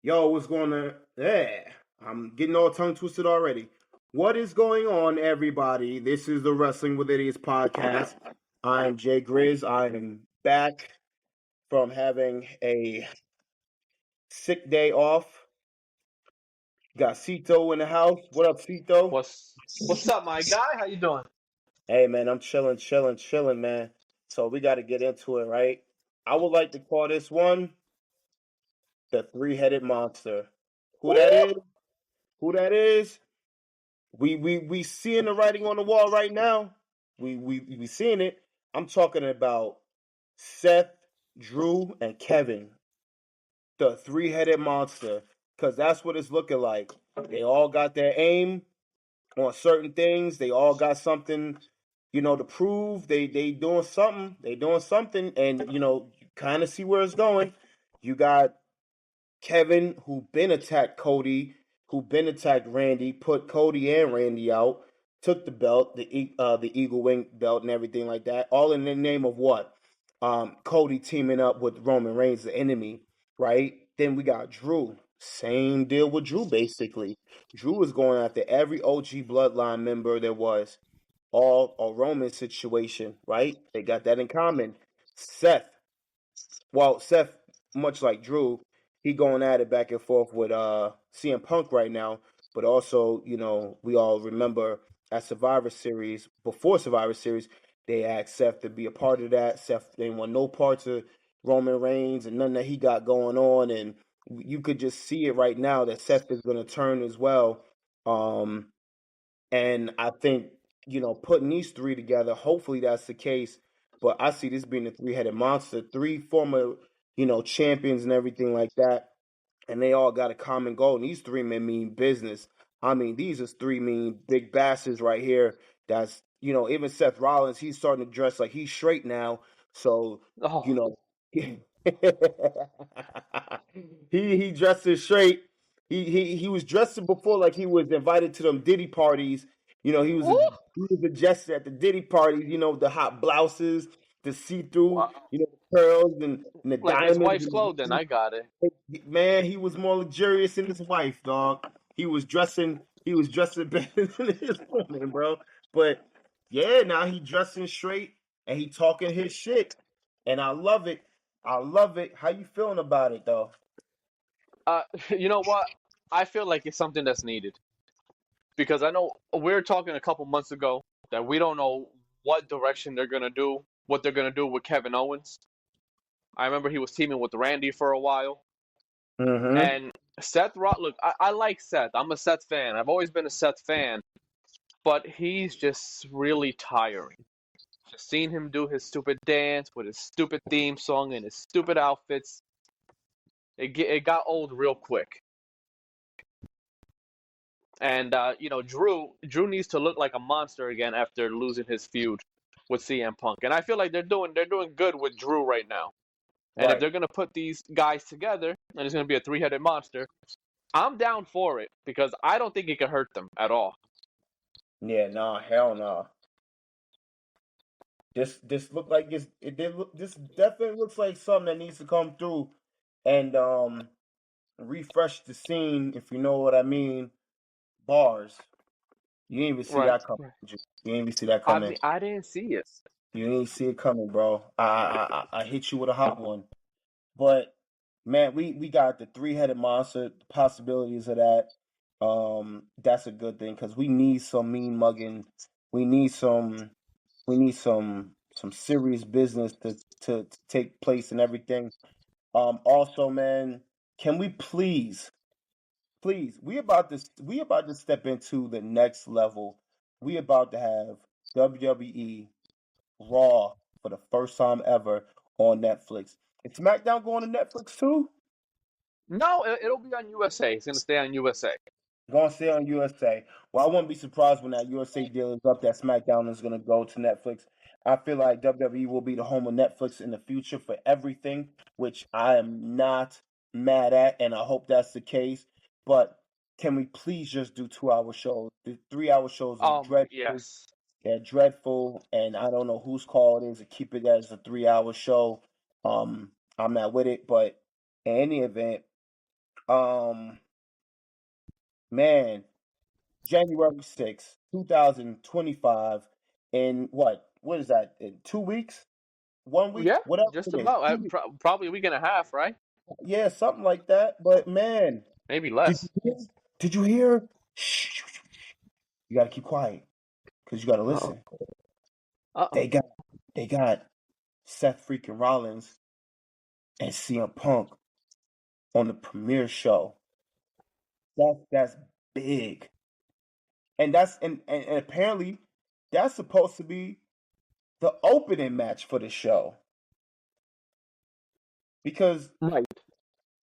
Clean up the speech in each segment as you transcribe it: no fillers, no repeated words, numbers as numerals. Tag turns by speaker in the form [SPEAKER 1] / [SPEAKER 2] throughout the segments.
[SPEAKER 1] Yo, what's going on? Yeah, I'm getting all tongue twisted already. What is going on, everybody? This is the Wrestling with Idiots podcast. I am Jay Grizz. I am back from having a sick day off. Got Cito in the house. What up, Cito?
[SPEAKER 2] What's up, my guy? How you doing?
[SPEAKER 1] Hey, man, I'm chilling, man. So we got to get into it, right? I would like to call this one the three-headed monster. Who that
[SPEAKER 2] Ooh!
[SPEAKER 1] is? Who that is? We seeing the writing on the wall right now. We seeing it. I'm talking about Seth, Drew, and Kevin, the three-headed monster, because that's what it's looking like. They all got their aim on certain things. They all got something, to prove. They doing something. They doing something, and you kind of see where it's going. You got Kevin, who been attacked Cody, who been attacked Randy, put Cody and Randy out, took the belt, the Eagle Wing belt, and everything like that. All in the name of what? Cody teaming up with Roman Reigns, the enemy, right? Then we got Drew. Same deal with Drew, basically. Drew is going after every OG Bloodline member there was. All a Roman situation, right? They got that in common. Seth, Seth, much like Drew, he going at it back and forth with CM Punk right now. But also, we all remember at Survivor Series, before Survivor Series, they asked Seth to be a part of that. Seth didn't want no parts of Roman Reigns and nothing that he got going on. And you could just see it right now that Seth is going to turn as well. And I think, putting these three together, hopefully that's the case. But I see this being a three-headed monster, three former, champions and everything like that. And they all got a common goal. And these three men mean business. I mean, these is three mean big bastards right here. That's, even Seth Rollins, he's starting to dress like he's straight now. So, you
[SPEAKER 2] Oh,
[SPEAKER 1] know, he dresses straight. He was dressing before like he was invited to them Diddy parties.
[SPEAKER 2] ooh!
[SPEAKER 1] He was a jester at the Diddy parties. The hot blouses, the see through,
[SPEAKER 2] Wow.
[SPEAKER 1] the pearls and the
[SPEAKER 2] Like his
[SPEAKER 1] diamonds.
[SPEAKER 2] wife's clothing. I got it.
[SPEAKER 1] Man, he was more luxurious than his wife, dog. He was dressing better than his woman, bro. But yeah, now he dressing straight and he talking his shit, and I love it. I love it. How you feeling about it, though?
[SPEAKER 2] Uh, you know what? I feel like it's something that's needed because I know we were talking a couple months ago that we don't know what direction they're gonna do, what they're gonna do with Kevin Owens. I remember he was teaming with Randy for a while,
[SPEAKER 1] Mm-hmm.
[SPEAKER 2] and Look, I like Seth. I'm a Seth fan. I've always been a Seth fan, but he's just really tiring. Just seeing him do his stupid dance with his stupid theme song and his stupid outfits, it got old real quick. And Drew needs to look like a monster again after losing his feud with CM Punk. And I feel like they're doing good with Drew right now. And if
[SPEAKER 1] Right.
[SPEAKER 2] they're gonna put these guys together and it's gonna be a three-headed monster, I'm down for it because I don't think it could hurt them at all.
[SPEAKER 1] Yeah. Nah. Hell no. This look like this definitely looks like something that needs to come through and refresh the scene, if you know what I mean. Bars. You didn't even see
[SPEAKER 2] Right.
[SPEAKER 1] that coming. You didn't even see that
[SPEAKER 2] I
[SPEAKER 1] coming.
[SPEAKER 2] mean, I didn't see it.
[SPEAKER 1] You didn't see it coming, bro. I hit you with a hot one. But man, we got the three-headed monster. The possibilities of that. That's a good thing because we need some mean mugging. We need some. We need some serious business to take place and everything. Also, man, can we please, we about to step into the next level. We about to have WWE Raw for the first time ever on Netflix. Is SmackDown going to Netflix too?
[SPEAKER 2] No, it'll be on USA. It's gonna stay on USA.
[SPEAKER 1] Going to stay on USA. Well, I wouldn't be surprised when that USA deal is up that SmackDown is going to go to Netflix. I feel like WWE will be the home of Netflix in the future for everything, which I am not mad at, and I hope that's the case. But can we please just do 2 hour shows? The 3 hour shows are dreadful.
[SPEAKER 2] Yes.
[SPEAKER 1] They're dreadful, and I don't know whose call it is to keep it as a 3 hour show. I'm not with it, but in any event, Um, man, January 6th, 2025, in what? What is that? In 2 weeks? 1 week?
[SPEAKER 2] Yeah,
[SPEAKER 1] Whatever
[SPEAKER 2] just
[SPEAKER 1] it is.
[SPEAKER 2] about. Probably a week and a half, right?
[SPEAKER 1] Yeah, something like that. But man,
[SPEAKER 2] Maybe
[SPEAKER 1] did
[SPEAKER 2] less.
[SPEAKER 1] you hear? Did you hear? Shh, shh, shh, shh. You gotta keep quiet because you gotta
[SPEAKER 2] Uh
[SPEAKER 1] listen.
[SPEAKER 2] oh. Uh
[SPEAKER 1] They
[SPEAKER 2] oh.
[SPEAKER 1] got they got Seth freaking Rollins and CM Punk on the premiere show. That's big. And and apparently that's supposed to be the opening match for the show. Because
[SPEAKER 2] Right.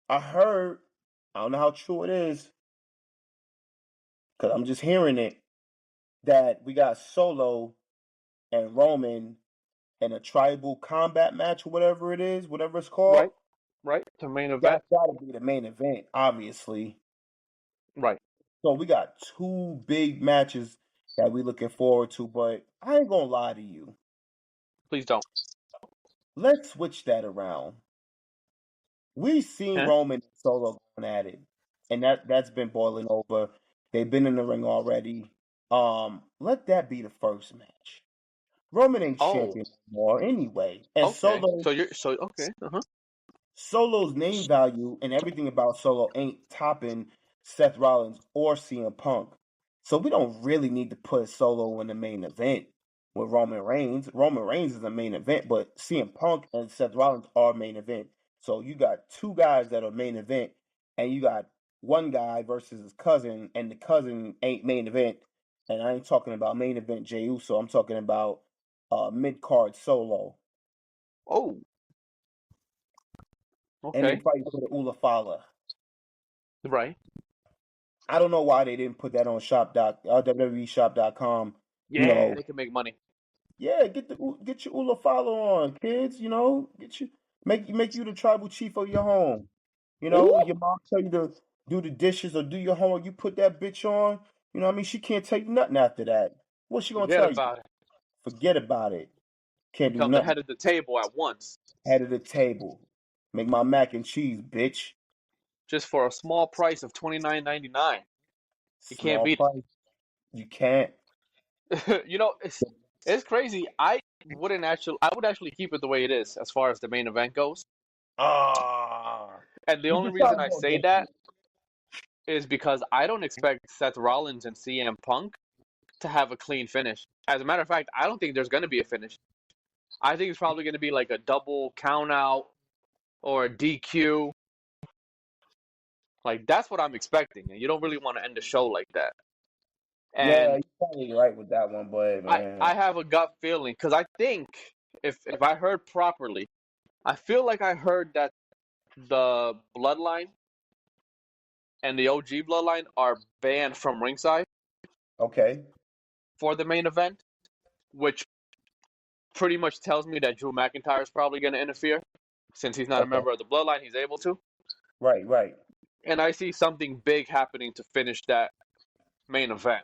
[SPEAKER 1] I heard, I don't know how true it is, because I'm just hearing it, that we got Solo and Roman in a tribal combat match or whatever it is, whatever it's called.
[SPEAKER 2] Right. Right. The main event.
[SPEAKER 1] That's gotta be the main event, obviously.
[SPEAKER 2] Right.
[SPEAKER 1] So we got two big matches that we looking forward to, but I ain't gonna lie to you.
[SPEAKER 2] Please don't.
[SPEAKER 1] Let's switch that around. We've seen
[SPEAKER 2] Huh?
[SPEAKER 1] Roman and Solo going at it, and that's been boiling over. They've been in the ring already. Let that be the first match. Roman ain't
[SPEAKER 2] Oh.
[SPEAKER 1] champion anymore anyway, and
[SPEAKER 2] Okay. So you're so okay. Uh huh.
[SPEAKER 1] Solo's name value and everything about Solo ain't topping Seth Rollins or CM Punk. So we don't really need to put Solo in the main event with Roman Reigns. Roman Reigns is the main event, but CM Punk and Seth Rollins are main event. So you got two guys that are main event, and you got one guy versus his cousin, and the cousin ain't main event. And I ain't talking about main event Jey Uso. I'm talking about mid card Solo,
[SPEAKER 2] Oh.
[SPEAKER 1] and they
[SPEAKER 2] Okay.
[SPEAKER 1] fight for the Ulafala.
[SPEAKER 2] Right.
[SPEAKER 1] I don't know why they didn't put that on WWEshop.com. You
[SPEAKER 2] Yeah,
[SPEAKER 1] know,
[SPEAKER 2] they can make money.
[SPEAKER 1] yeah, get your Ula follow on, kids. You know, get you make you the tribal chief of your home. You know,
[SPEAKER 2] Ooh.
[SPEAKER 1] your mom tell you to do the dishes or do your homework. You put that bitch on. You know what I mean? She can't tell you nothing after that. What's she gonna
[SPEAKER 2] Forget
[SPEAKER 1] tell you?
[SPEAKER 2] about it.
[SPEAKER 1] Forget about it. Can't do
[SPEAKER 2] Become the
[SPEAKER 1] nothing.
[SPEAKER 2] head of the table at once,
[SPEAKER 1] Head of the table. Make my mac and cheese, bitch.
[SPEAKER 2] just for a small price of $29.99. You can't
[SPEAKER 1] Small
[SPEAKER 2] beat
[SPEAKER 1] price. You can't.
[SPEAKER 2] it. It's crazy. I would actually keep it the way it is as far as the main event goes.
[SPEAKER 1] Ah,
[SPEAKER 2] And the
[SPEAKER 1] you
[SPEAKER 2] only
[SPEAKER 1] decided
[SPEAKER 2] reason
[SPEAKER 1] to
[SPEAKER 2] I
[SPEAKER 1] go
[SPEAKER 2] say
[SPEAKER 1] against
[SPEAKER 2] that
[SPEAKER 1] it.
[SPEAKER 2] is because I don't expect Seth Rollins and CM Punk to have a clean finish. As a matter of fact, I don't think there's going to be a finish. I think it's probably going to be like a double count out or a DQ. Like that's what I'm expecting, and you don't really want to end the show like that.
[SPEAKER 1] Yeah,
[SPEAKER 2] And
[SPEAKER 1] you're probably right with that one, but man,
[SPEAKER 2] I have a gut feeling because I think if I heard properly, I feel like I heard that the Bloodline and the OG Bloodline are banned from ringside
[SPEAKER 1] okay,
[SPEAKER 2] for the main event, which pretty much tells me that Drew McIntyre is probably going to interfere since he's not a
[SPEAKER 1] okay,
[SPEAKER 2] member of the Bloodline. He's able to,
[SPEAKER 1] right, right.
[SPEAKER 2] and I see something big happening to finish that main event.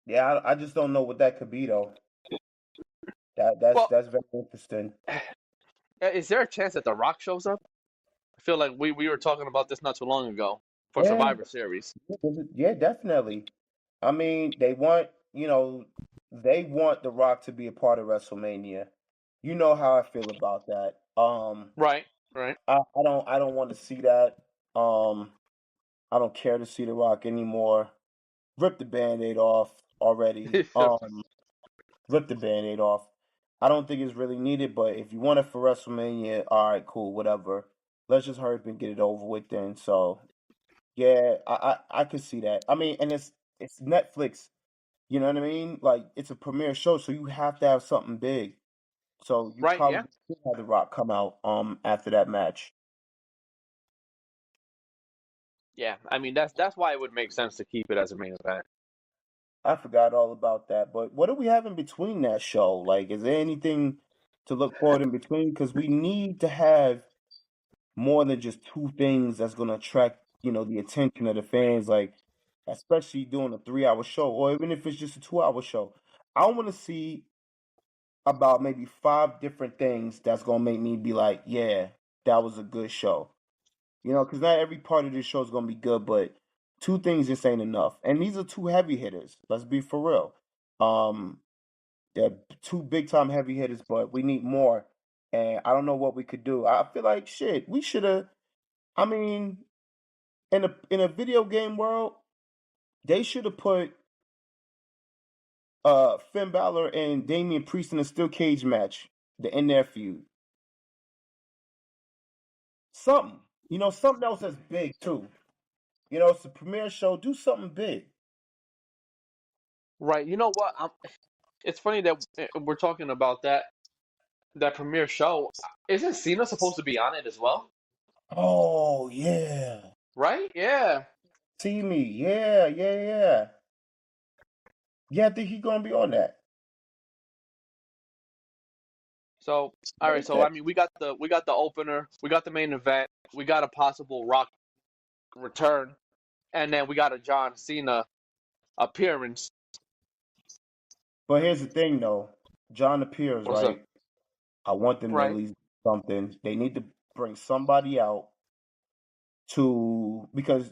[SPEAKER 1] Yeah, I just don't know what that could be though. That's
[SPEAKER 2] Well,
[SPEAKER 1] that's very interesting.
[SPEAKER 2] is there a chance that The Rock shows up? I feel like we were talking about this not too long ago for
[SPEAKER 1] Yeah,
[SPEAKER 2] Survivor Series.
[SPEAKER 1] yeah, definitely. I mean, they want The Rock to be a part of WrestleMania. You know how I feel about that.
[SPEAKER 2] Right, right.
[SPEAKER 1] I don't want to see that. Um, I don't care to see The Rock anymore. Rip the Band-Aid off already. Rip the Band-Aid off. I don't think it's really needed, but if you want it for WrestleMania, all right, cool, whatever. Let's just hurry up and get it over with then. So yeah, I could see that. I mean, and it's Netflix. You know what I mean? Like it's a premiere show, so you have to have something big. So you
[SPEAKER 2] Right, yeah.
[SPEAKER 1] probably should have The Rock come out after that match.
[SPEAKER 2] Yeah, I mean that's why it would make sense to keep it as a main event.
[SPEAKER 1] I forgot all about that. But what do we have in between that show? Like, is there anything to look forward in between? Because we need to have more than just two things that's gonna attract, the attention of the fans, like especially doing a 3 hour show, or even if it's just a 2 hour show. I wanna see about maybe five different things that's gonna make me be like, yeah, that was a good show. You know, because not every part of this show is gonna be good, but two things just ain't enough. And these are two heavy hitters. Let's be for real. They're two big time heavy hitters, but we need more. And I don't know what we could do. I feel like shit. We should have. I mean, in a video game world, they should have put Finn Balor and Damian Priest in a steel cage match to end their feud. Something. You know, something else that's big too. You know, it's a premiere show. Do something big.
[SPEAKER 2] Right. You know what? It's funny that we're talking about that premiere show. Isn't Cena supposed to be on it as well?
[SPEAKER 1] Oh yeah.
[SPEAKER 2] Right? Yeah.
[SPEAKER 1] See me. Yeah, yeah, yeah. Yeah, I think he's gonna be on that.
[SPEAKER 2] So, all right. So,
[SPEAKER 1] Okay.
[SPEAKER 2] I mean, we got the opener, we got the main event, we got a possible Rock return, and then we got a John Cena appearance.
[SPEAKER 1] But here's the thing though. John appears,
[SPEAKER 2] What's up?
[SPEAKER 1] right? I want them to at
[SPEAKER 2] Right.
[SPEAKER 1] least do something. They need to bring somebody out to because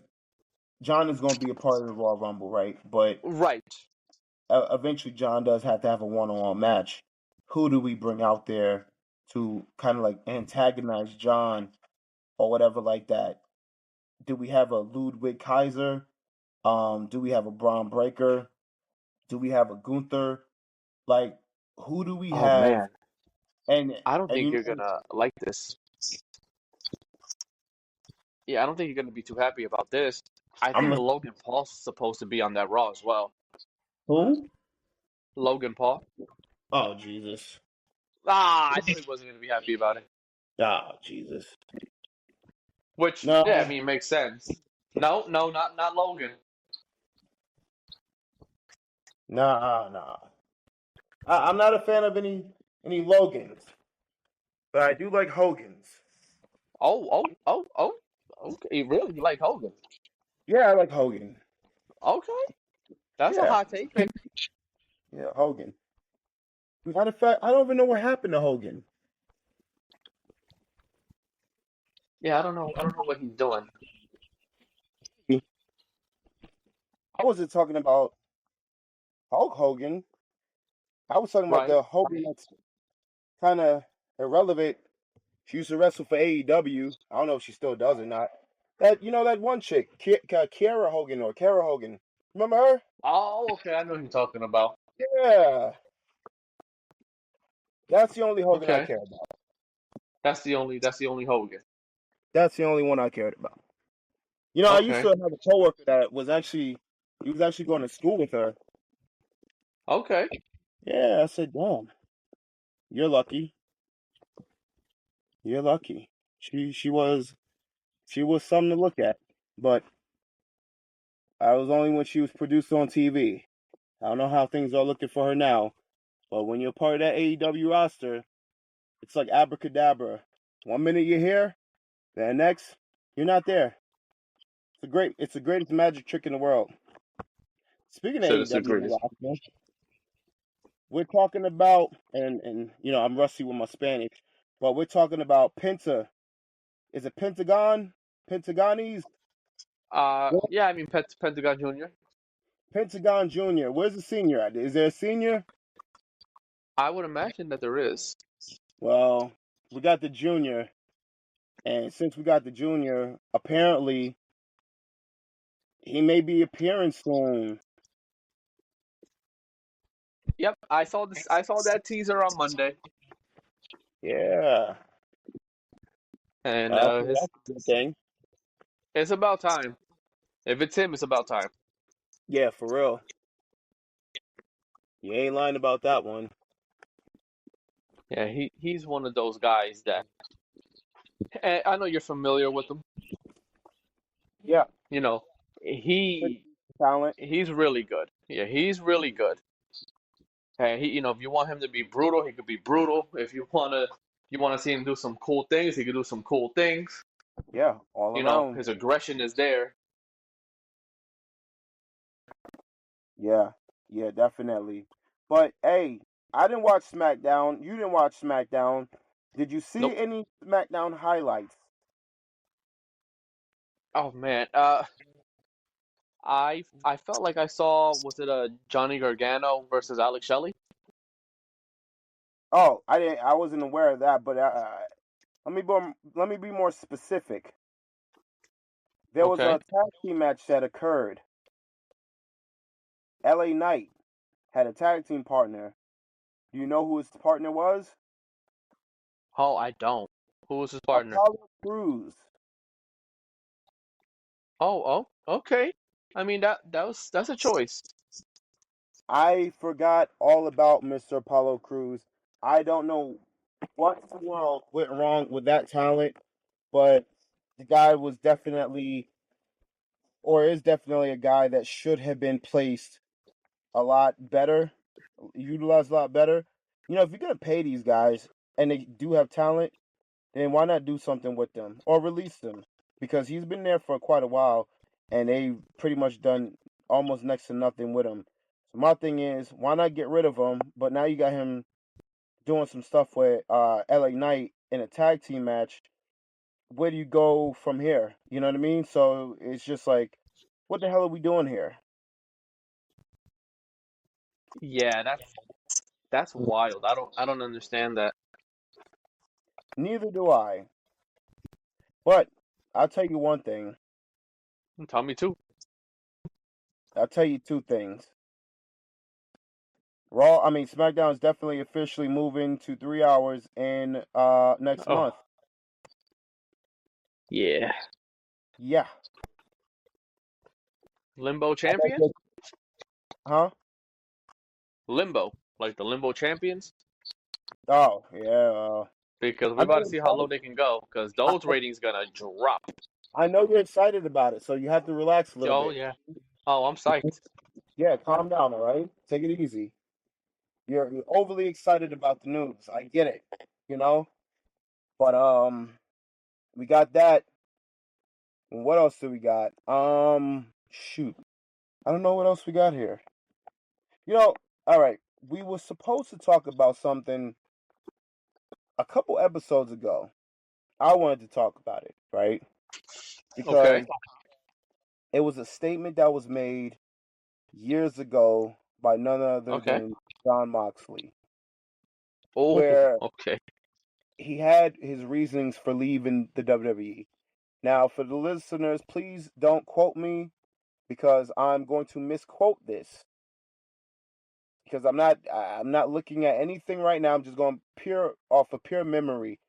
[SPEAKER 1] John is gonna be a part of the Royal Rumble, right? But
[SPEAKER 2] Right.
[SPEAKER 1] eventually John does have to have a one-on-one match. Who do we bring out there to kind of like antagonize John or whatever like that? Do we have a Ludwig Kaiser? Do we have a Braun Breaker? Do we have a Gunther? Like, who do we
[SPEAKER 2] Oh
[SPEAKER 1] have?
[SPEAKER 2] man,
[SPEAKER 1] And
[SPEAKER 2] I don't
[SPEAKER 1] and
[SPEAKER 2] think
[SPEAKER 1] you
[SPEAKER 2] you're
[SPEAKER 1] know
[SPEAKER 2] gonna like this. Yeah, I don't think you're gonna be too happy about this. I
[SPEAKER 1] I'm
[SPEAKER 2] think
[SPEAKER 1] like,
[SPEAKER 2] Logan Paul's supposed to be on that Raw as well.
[SPEAKER 1] who?
[SPEAKER 2] Logan Paul.
[SPEAKER 1] Oh Jesus!
[SPEAKER 2] I knew he wasn't gonna be happy about it.
[SPEAKER 1] Oh Jesus!
[SPEAKER 2] Which, yeah, I
[SPEAKER 1] No,
[SPEAKER 2] mean, makes sense. No, no, not Logan.
[SPEAKER 1] nah. I'm not a fan of any Logans, but I do like Hogan's.
[SPEAKER 2] Oh. Okay, really, you like Hogan?
[SPEAKER 1] Yeah, I like Hogan.
[SPEAKER 2] Okay, that's a
[SPEAKER 1] Yeah,
[SPEAKER 2] hot take.
[SPEAKER 1] yeah, Hogan. Matter of fact, I don't even know what happened to Hogan.
[SPEAKER 2] Yeah, I don't know. I don't know what he's doing.
[SPEAKER 1] I wasn't talking about Hulk Hogan. I was talking about
[SPEAKER 2] Right?
[SPEAKER 1] the Hogan that's kind of irrelevant. She used to wrestle for AEW. I don't know if she still does or not. That that one chick, Kiara Hogan or Kara Hogan. Remember her?
[SPEAKER 2] Oh, okay. I know who you're talking about.
[SPEAKER 1] Yeah, that's the only Hogan I
[SPEAKER 2] Okay,
[SPEAKER 1] care about.
[SPEAKER 2] that's the only Hogan.
[SPEAKER 1] That's the only one I cared about. You know, I used to
[SPEAKER 2] Okay,
[SPEAKER 1] have a coworker that he was actually going to school with her.
[SPEAKER 2] okay.
[SPEAKER 1] Yeah, I said, damn, you're lucky. You're lucky. She was something to look at, but I was only when she was produced on TV. I don't know how things are looking for her now, but when you're part of that AEW roster, it's like abracadabra. One minute you're here, then next you're not there. It's the greatest magic trick in the world. Speaking of
[SPEAKER 2] So this
[SPEAKER 1] AEW
[SPEAKER 2] agrees.
[SPEAKER 1] roster, we're talking about and I'm rusty with my Spanish, but we're talking about Penta. Is it Pentagon? Pentagonese? What?
[SPEAKER 2] Yeah. I mean, Pentagon Junior.
[SPEAKER 1] Pentagon Junior. Where's the senior at? Is there a senior?
[SPEAKER 2] I would imagine that there is.
[SPEAKER 1] Well, we got the junior, and since we got the junior, apparently he may be appearing soon.
[SPEAKER 2] Yep, I saw this. I saw that teaser on Monday,
[SPEAKER 1] Yeah,
[SPEAKER 2] and
[SPEAKER 1] that's a good thing.
[SPEAKER 2] it's about time. If it's him, it's about time.
[SPEAKER 1] Yeah, for real. You ain't lying about that one.
[SPEAKER 2] Yeah, he's one of those guys that and I know you're familiar with him.
[SPEAKER 1] Yeah,
[SPEAKER 2] You know,
[SPEAKER 1] pretty
[SPEAKER 2] he
[SPEAKER 1] decent talent.
[SPEAKER 2] he's really good. Yeah, he's really good. And if you want him to be brutal, he could be brutal. If you wanna see him do some cool things, he could do some cool things.
[SPEAKER 1] Yeah, all around.
[SPEAKER 2] His aggression is there.
[SPEAKER 1] Yeah, yeah, definitely. But hey, I didn't watch SmackDown. You didn't watch SmackDown. Did you see
[SPEAKER 2] Nope.
[SPEAKER 1] any SmackDown highlights?
[SPEAKER 2] Oh man, I felt like I saw, was it a Johnny Gargano versus Alex Shelley?
[SPEAKER 1] Oh, I wasn't aware of that, but let me be more specific. There was
[SPEAKER 2] Okay.
[SPEAKER 1] a tag team match that occurred. LA Knight had a tag team partner. Do you know who his partner was?
[SPEAKER 2] Oh, I don't. Who was his partner?
[SPEAKER 1] Apollo Crews.
[SPEAKER 2] Okay. I mean that's a choice.
[SPEAKER 1] I forgot all about Mr. Apollo Crews. I don't know what in the world went wrong with that talent, but the guy was definitely, or is definitely, a guy that should have been placed a lot better, utilized a lot better. If you're gonna pay these guys and they do have talent, then why not do something with them or release them? Because he's been there for quite a while, and they've pretty much done almost next to nothing with him. So my thing is, why not get rid of him? But now you got him doing some stuff with LA Knight in a tag team match. Where do you go from here? You know what I mean? So it's just like, what the hell are we doing here?
[SPEAKER 2] Yeah, that's wild. I don't understand that.
[SPEAKER 1] Neither do I. But I'll tell you one thing.
[SPEAKER 2] Tell me too.
[SPEAKER 1] I'll tell you two things. SmackDown is definitely officially moving to 3 hours in next month.
[SPEAKER 2] Oh, yeah.
[SPEAKER 1] Yeah.
[SPEAKER 2] Limbo
[SPEAKER 1] I bet
[SPEAKER 2] champion?
[SPEAKER 1] you- Huh?
[SPEAKER 2] Limbo. Like the Limbo champions?
[SPEAKER 1] Oh, yeah.
[SPEAKER 2] Because we're
[SPEAKER 1] I know
[SPEAKER 2] about to
[SPEAKER 1] you're
[SPEAKER 2] see how low they can go, because those
[SPEAKER 1] excited.
[SPEAKER 2] ratings gonna drop.
[SPEAKER 1] I know you're excited about it, so you have to relax a little
[SPEAKER 2] Oh
[SPEAKER 1] bit.
[SPEAKER 2] yeah. Oh, I'm psyched.
[SPEAKER 1] Yeah, calm down, all right? Take it easy. You're overly excited about the news. I get it, you know? But we got that. And what else do we got? Shoot. I don't know what else we got here. All right. We were supposed to talk about something a couple episodes ago. I wanted to talk about it, right?
[SPEAKER 2] Okay.
[SPEAKER 1] Because it was a statement that was made years ago by none other
[SPEAKER 2] Okay.
[SPEAKER 1] than John Moxley,
[SPEAKER 2] Oh,
[SPEAKER 1] where
[SPEAKER 2] okay.
[SPEAKER 1] he had his reasonings for leaving the WWE. Now, for the listeners, please don't quote me because I'm going to misquote this. Because I'm not looking at anything right now. I'm just going pure off of pure memory.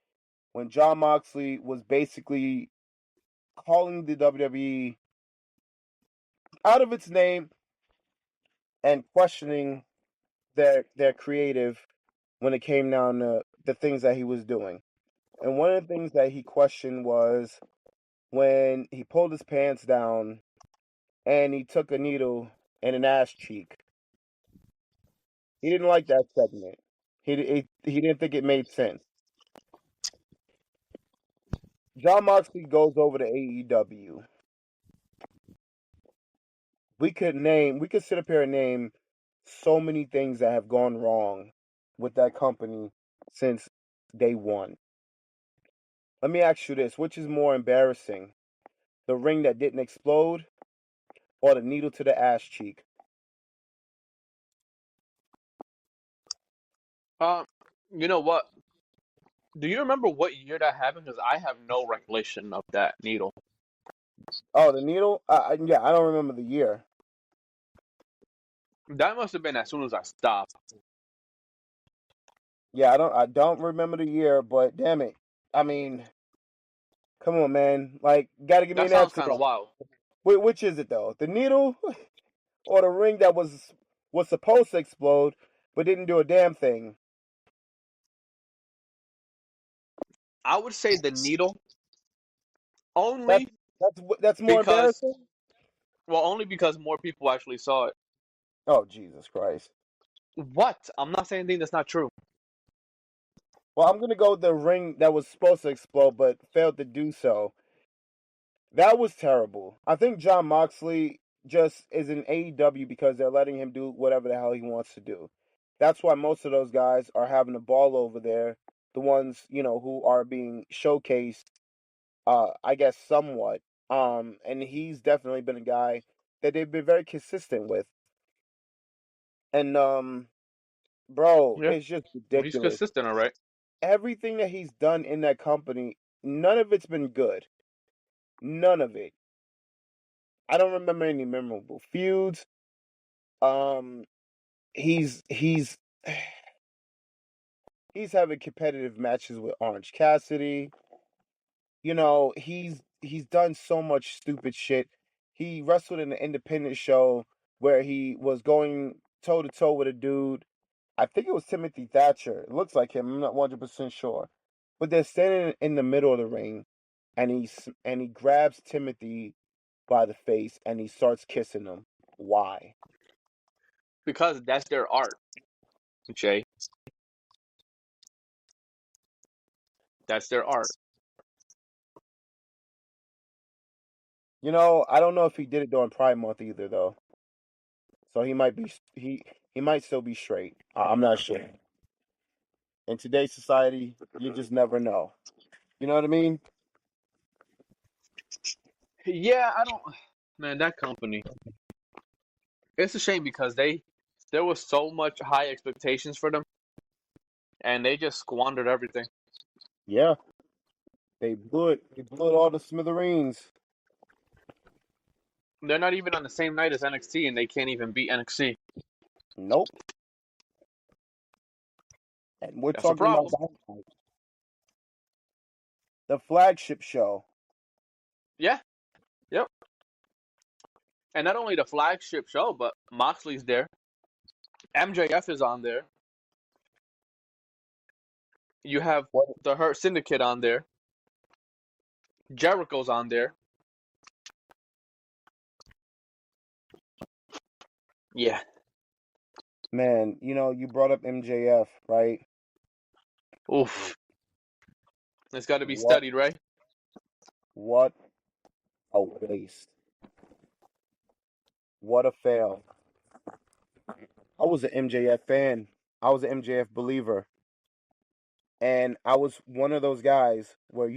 [SPEAKER 1] When John Moxley was basically calling the WWE out of its name and questioning their creative when it came down to the things that he was doing. And one of the things that he questioned was when he pulled his pants down and he took a needle in an ass cheek. He didn't like that segment. He didn't think it made sense. John Moxley goes over to AEW. We could sit up here and name so many things that have gone wrong with that company since day one. Let me ask you this, which is more embarrassing? The ring that didn't explode or the needle to the ass cheek?
[SPEAKER 2] Um, you know what? Do you remember what year that happened? Because I have no recollection of that needle.
[SPEAKER 1] Oh, the needle? Yeah, I don't remember the year.
[SPEAKER 2] That must have been as soon as I stopped.
[SPEAKER 1] Yeah, I don't remember the year, but damn it. I mean, come on, man. Like, gotta give me
[SPEAKER 2] That
[SPEAKER 1] an
[SPEAKER 2] sounds
[SPEAKER 1] answer
[SPEAKER 2] kind of
[SPEAKER 1] though.
[SPEAKER 2] wild.
[SPEAKER 1] Which is it though? The needle or the ring that was supposed to explode but didn't do a damn thing?
[SPEAKER 2] I would say the needle
[SPEAKER 1] That's
[SPEAKER 2] only
[SPEAKER 1] that's more
[SPEAKER 2] because,
[SPEAKER 1] embarrassing.
[SPEAKER 2] well, only because more people actually saw it.
[SPEAKER 1] Oh, Jesus Christ.
[SPEAKER 2] What? I'm not saying anything that's not true.
[SPEAKER 1] Well, I'm gonna go with the ring that was supposed to explode but failed to do so. That was terrible. I think John Moxley just is in AEW because they're letting him do whatever the hell he wants to do. That's why most of those guys are having a ball over there. The ones, who are being showcased, I guess somewhat. And he's definitely been a guy that they've been very consistent with. And bro,
[SPEAKER 2] Yeah,
[SPEAKER 1] it's just
[SPEAKER 2] he's
[SPEAKER 1] ridiculous.
[SPEAKER 2] consistent, all right.
[SPEAKER 1] Everything that he's done in that company, none of it's been good. None of it. I don't remember any memorable feuds. Um, he's he's having competitive matches with Orange Cassidy. You know, he's done so much stupid shit. He wrestled in an independent show where he was going toe to toe with a dude. I think it was Timothy Thatcher. It looks like him. I'm not 100% sure. But they're standing in the middle of the ring, and he grabs Timothy by the face and he starts kissing him. Why?
[SPEAKER 2] Because that's their art, Jay. That's their art.
[SPEAKER 1] You know, I don't know if he did it during Pride Month either, though. So he might still be straight. I'm not sure. In today's society, you just never know. You know what I mean?
[SPEAKER 2] Yeah, I don't. Man, that company. It's a shame because there was so much high expectations for them, and they just squandered everything.
[SPEAKER 1] Yeah, they blew it. They blew it all to smithereens.
[SPEAKER 2] They're not even on the same night as NXT, and they can't even beat NXT.
[SPEAKER 1] Nope. And we're
[SPEAKER 2] That's a
[SPEAKER 1] talking about
[SPEAKER 2] problem.
[SPEAKER 1] Dynamite, the flagship show.
[SPEAKER 2] Yeah, yep. And not only the flagship show, but Moxley's there. MJF is on there. You have
[SPEAKER 1] What
[SPEAKER 2] the Hurt Syndicate on there. Jericho's on there. Yeah.
[SPEAKER 1] man? You know, you brought up MJF, right?
[SPEAKER 2] Oof. It's got to be
[SPEAKER 1] What
[SPEAKER 2] studied, right?
[SPEAKER 1] what a waste. What a fail. I was an MJF fan. I was an MJF believer. And I was one of those guys where,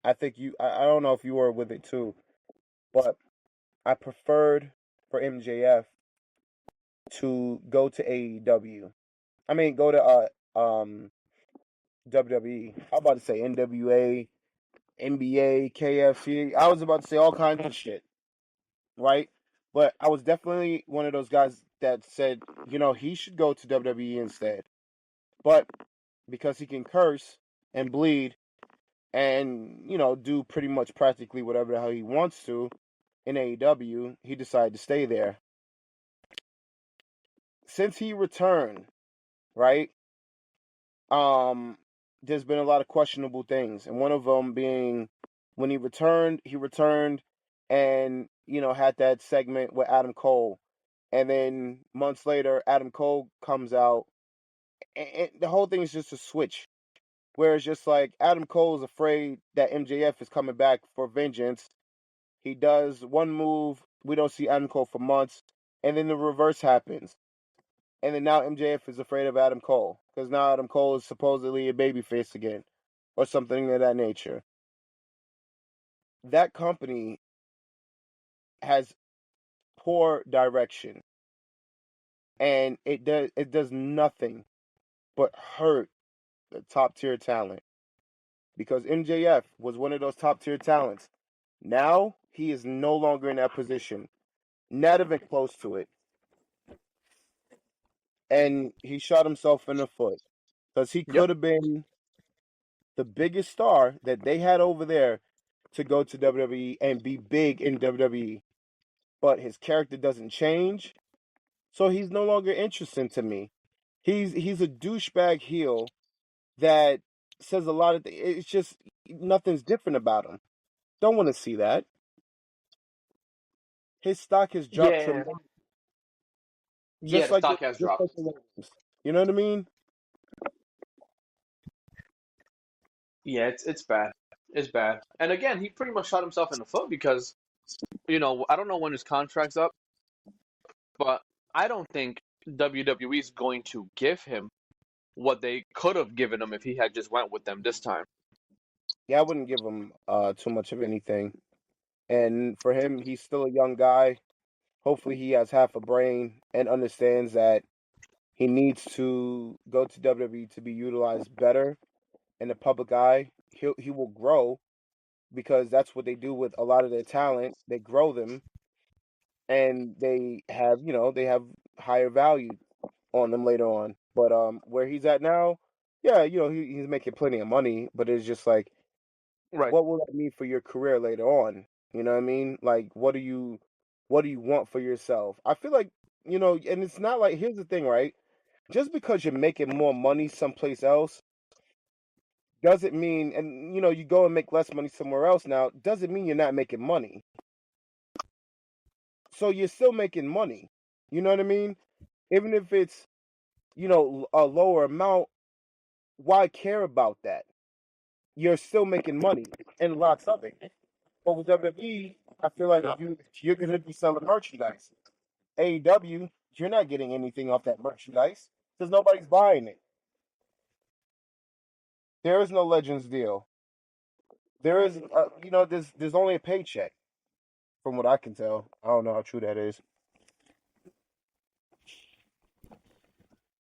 [SPEAKER 1] I think I don't know if you were with it too, but I preferred for MJF to go to AEW. I mean, go to WWE. I'm about to say NWA, NBA, KFC. I was about to say all kinds of shit, right? But I was definitely one of those guys that said, he should go to WWE instead. But because he can curse and bleed and, do pretty much practically whatever the hell he wants to in AEW, he decided to stay there. Since he returned, right? There's been a lot of questionable things, and one of them being when he returned and, had that segment with Adam Cole, and then months later, Adam Cole comes out, and the whole thing is just a switch. Whereas just like Adam Cole is afraid that MJF is coming back for vengeance, he does one move, we don't see Adam Cole for months, and then the reverse happens. And then now MJF is afraid of Adam Cole because now Adam Cole is supposedly a babyface again or something of that nature. That company has poor direction and it does nothing but hurt the top tier talent because MJF was one of those top tier talents. Now he is no longer in that position, not even close to it. And he shot himself in the foot because he
[SPEAKER 2] Yep.
[SPEAKER 1] could have been the biggest star that they had over there to go to WWE and be big in WWE. But his character doesn't change, so he's no longer interesting to me. He's a douchebag heel that says a lot of things. It's just nothing's different about him. Don't want to see that. His stock has dropped
[SPEAKER 2] Yeah.
[SPEAKER 1] tremendously,
[SPEAKER 2] Yeah, the stock has
[SPEAKER 1] just
[SPEAKER 2] dropped.
[SPEAKER 1] like the Rams. You know what I mean?
[SPEAKER 2] Yeah, it's bad. It's bad. And again, he pretty much shot himself in the foot because, I don't know when his contract's up, but I don't think WWE is going to give him what they could have given him if he had just went with them this time.
[SPEAKER 1] Yeah, I wouldn't give him too much of anything. And for him, he's still a young guy. Hopefully, he has half a brain and understands that he needs to go to WWE to be utilized better in the public eye. He will grow because that's what they do with a lot of their talent. They grow them, and they have they have higher value on them later on. But where he's at now, yeah, he's making plenty of money, but it's just like,
[SPEAKER 2] Right.
[SPEAKER 1] what will that mean for your career later on? You know what I mean? Like, what do you want for yourself? I feel like, and it's not like, here's the thing, right? Just because you're making more money someplace else doesn't mean, and you go and make less money somewhere else now, doesn't mean you're not making money. So you're still making money. You know what I mean? Even if it's, a lower amount, why care about that? You're still making money and lots of it. But with WWE, I feel like you're going to be selling merchandise. AEW, you're not getting anything off that merchandise because nobody's buying it. There is no Legends deal. There is, there's only a paycheck, from what I can tell. I don't know how true that is.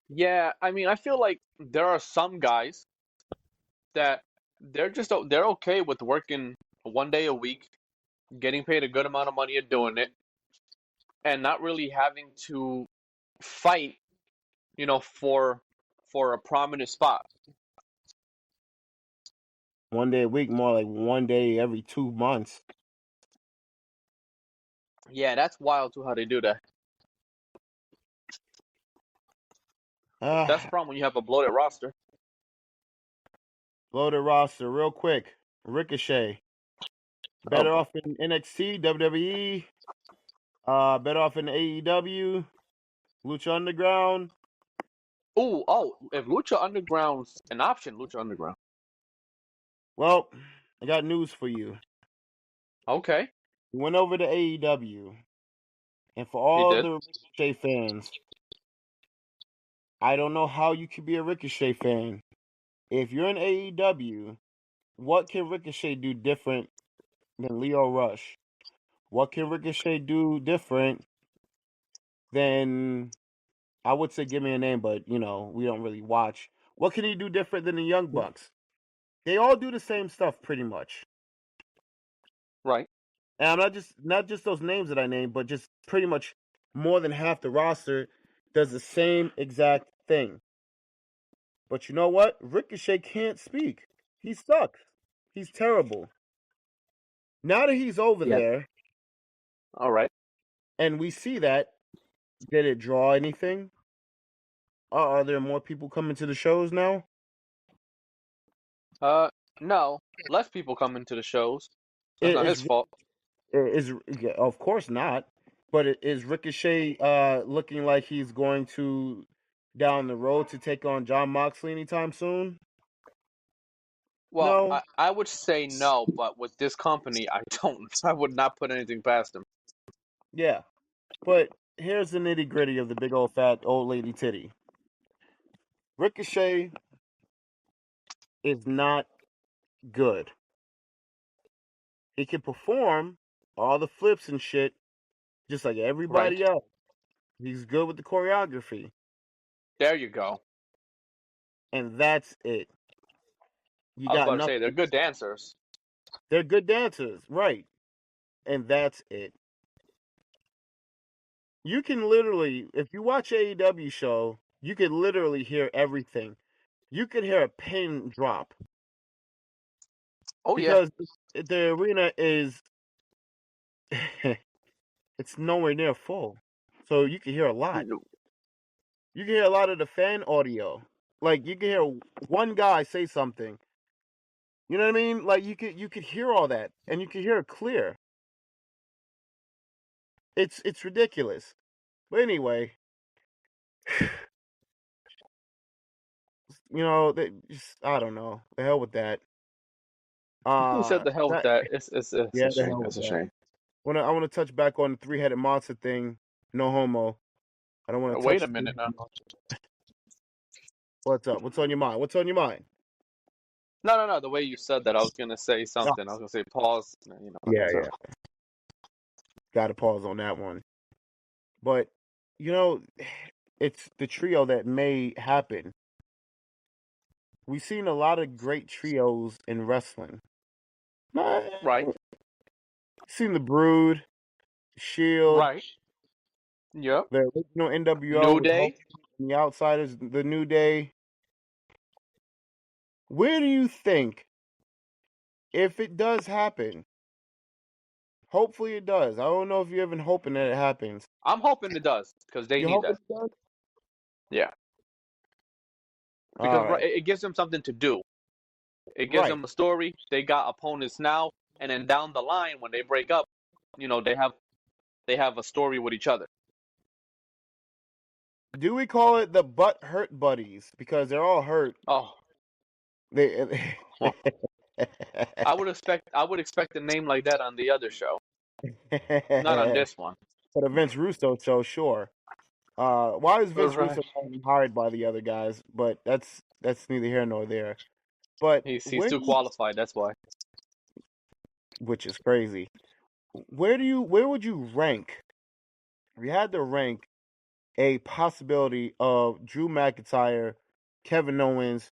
[SPEAKER 2] Yeah, I mean, I feel like there are some guys that they're okay with working 1 day a week, getting paid a good amount of money at doing it, and not really having to fight, for a prominent spot.
[SPEAKER 1] 1 day a week, more like 1 day every 2 months.
[SPEAKER 2] Yeah, that's wild too how they do that. That's the
[SPEAKER 1] Ah,
[SPEAKER 2] problem when you have a bloated roster.
[SPEAKER 1] loaded roster, real quick. Ricochet,
[SPEAKER 2] Oh
[SPEAKER 1] better
[SPEAKER 2] boy.
[SPEAKER 1] off in NXT, WWE, better off in AEW, Lucha Underground.
[SPEAKER 2] Oh, if Lucha Underground's an option, Lucha Underground.
[SPEAKER 1] Well, I got news for you.
[SPEAKER 2] Okay,
[SPEAKER 1] He went over to AEW, and for
[SPEAKER 2] he
[SPEAKER 1] all
[SPEAKER 2] did.
[SPEAKER 1] the Ricochet fans, I don't know how you could be a Ricochet fan. If you're in AEW, what can Ricochet do different than Leo Rush? What can Ricochet do different than, I would say give me a name, but we don't really watch. What can he do different than the Young Bucks? They all do the same stuff pretty much.
[SPEAKER 2] Right.
[SPEAKER 1] And I'm not just those names that I named, but just pretty much more than half the roster does the same exact thing. But you know what? Ricochet can't speak. He sucks. He's terrible. Now that he's over
[SPEAKER 2] Yeah.
[SPEAKER 1] there,
[SPEAKER 2] All right.
[SPEAKER 1] and we see that, did it draw anything? Are there more people coming to the shows now?
[SPEAKER 2] No, less people come into the shows. That's not his
[SPEAKER 1] Is
[SPEAKER 2] fault.
[SPEAKER 1] yeah, of course not. But is Ricochet looking like he's going to down the road to take on John Moxley anytime soon?
[SPEAKER 2] Well,
[SPEAKER 1] No.
[SPEAKER 2] I would say no, but with this company, I don't. I would not put anything past him.
[SPEAKER 1] Yeah. But here's the nitty gritty of the big old fat old lady titty. Ricochet is not good. He can perform all the flips and shit just like
[SPEAKER 2] Right.
[SPEAKER 1] everybody else. He's good with the choreography,
[SPEAKER 2] There you go.
[SPEAKER 1] and that's it. You
[SPEAKER 2] I was
[SPEAKER 1] got
[SPEAKER 2] about to say
[SPEAKER 1] nothing.
[SPEAKER 2] they're good dancers.
[SPEAKER 1] They're good dancers, right? And that's it. You can literally, if you watch AEW show, you can literally hear everything. You could hear a pin drop
[SPEAKER 2] Oh yeah.
[SPEAKER 1] because the arena is it's nowhere near full, so you can hear a lot. You can hear a lot of the fan audio. Like you can hear one guy say something. You know what I mean? Like you could hear all that, and you can hear it clear. It's ridiculous. But anyway, they just, I don't know. The hell with that.
[SPEAKER 2] Who said the hell with
[SPEAKER 1] That
[SPEAKER 2] that? It's
[SPEAKER 1] Yeah,
[SPEAKER 2] a
[SPEAKER 1] the
[SPEAKER 2] shame.
[SPEAKER 1] hell with
[SPEAKER 2] It's a
[SPEAKER 1] that.
[SPEAKER 2] shame.
[SPEAKER 1] I want to touch back on the three-headed monster thing. No homo. I don't want to
[SPEAKER 2] Wait
[SPEAKER 1] touch
[SPEAKER 2] a
[SPEAKER 1] the
[SPEAKER 2] minute
[SPEAKER 1] three-headed
[SPEAKER 2] now.
[SPEAKER 1] monster. What's up? What's on your mind? What's on your mind?
[SPEAKER 2] No, no, no. The way you said that, I was gonna say
[SPEAKER 1] Oh,
[SPEAKER 2] something. I was gonna say pause. You know,
[SPEAKER 1] yeah,
[SPEAKER 2] so
[SPEAKER 1] yeah. Got to pause on that one. But it's the trio that may happen. We've seen a lot of great trios in wrestling.
[SPEAKER 2] Right.
[SPEAKER 1] Seen the Brood, Shield,
[SPEAKER 2] Right. Yep.
[SPEAKER 1] the original NWO
[SPEAKER 2] New
[SPEAKER 1] with Hulk
[SPEAKER 2] Day.
[SPEAKER 1] and the Outsiders, the New Day. Where do you think, if it does happen, hopefully it does. I don't know if you're even hoping that it happens.
[SPEAKER 2] I'm hoping it does because they
[SPEAKER 1] You're
[SPEAKER 2] need
[SPEAKER 1] hoping
[SPEAKER 2] that.
[SPEAKER 1] it does?
[SPEAKER 2] Yeah.
[SPEAKER 1] All
[SPEAKER 2] Because
[SPEAKER 1] right.
[SPEAKER 2] it gives them something to do. It gives
[SPEAKER 1] Right.
[SPEAKER 2] them a story. They got opponents now, and then down the line when they break up, they have a story with each other.
[SPEAKER 1] Do we call it the butt hurt buddies? Because they're all hurt.
[SPEAKER 2] Oh,
[SPEAKER 1] They
[SPEAKER 2] well, I would expect a name like that on the other show, not on this one.
[SPEAKER 1] For the Vince Russo show, sure. Why is Vince
[SPEAKER 2] Right.
[SPEAKER 1] Russo not hired by the other guys? But that's neither here nor there. But
[SPEAKER 2] He's too qualified. That's why.
[SPEAKER 1] which is crazy. Where would you rank? If you had to rank a possibility of Drew McIntyre, Kevin Owens,